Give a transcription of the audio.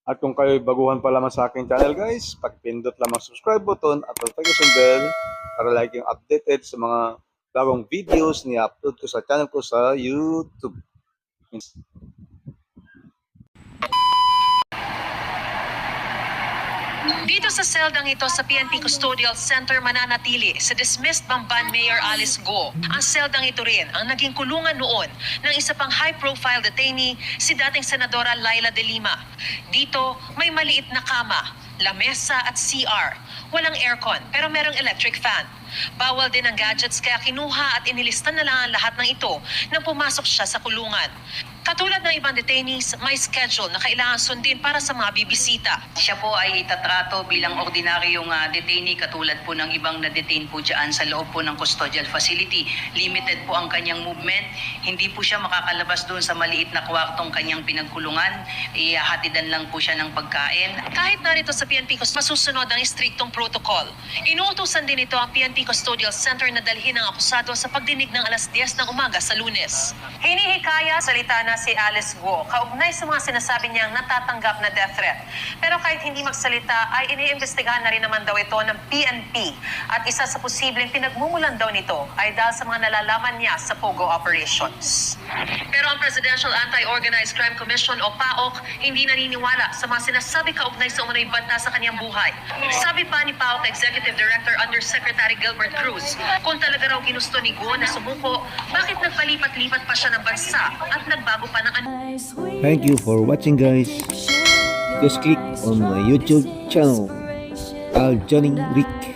At kung kayo baguhan pa lamang sa aking channel guys, pag-pindot lamang subscribe button at notification bell para lagi kayong updated sa mga bagong videos ni upload ko sa channel ko sa YouTube. Dito sa seldang ito sa PNP Custodial Center mananatili si dismissed Bamban Mayor Alice Go. Ang seldang ito rin ang naging kulungan noon ng isa pang high-profile detainee, si dating Senadora Laila De Lima. Dito may maliit na kama, lamesa at CR. Walang aircon pero merong electric fan. Bawal din ang gadgets kaya kinuha at inilista na lang ang lahat ng ito nang pumasok siya sa kulungan. Katulad ng ibang detainees, may schedule na kailangan sundin para sa mga bibisita. Siya po ay itatrato bilang ordinaryong detainee katulad po ng ibang na-detain po dyan sa loob po ng custodial facility. Limited po ang kanyang movement. Hindi po siya makakalabas doon sa maliit na kwartong kanyang pinagkulungan. Ihatidan lang po siya ng pagkain. Kahit narito sa PNP masusunod ang istriktong protocol. Inuutosan din ito ang PNP Custodial Center na dalhin ang akusado sa pagdinig ng alas 10 ng umaga sa Lunes. Hinihikaya salita na si Alice Guo kaugnay sa mga sinasabi niyang natatanggap na death threat. Pero kahit hindi magsalita ay iniimbestigahan na rin naman daw ito ng PNP at isa sa posibleng pinagmumulan daw nito ay dahil sa mga nalalaman niya sa POGO operations. Pero ang Presidential Anti-Organized Crime Commission o PAOC hindi naniniwala sa mga sinasabi kaugnay sa umano'y banta sa kanyang buhay. Sabi pa ni PAOC Executive Director Undersecretary Gilbert Cruz, kung talaga raw ginusto ni Guo na sumuko, bakit nagpalipat-lipat pa siya ng bansa at nagbago pa ng Thank you for watching guys. Just click on my YouTube channel, Al Johnny Rick.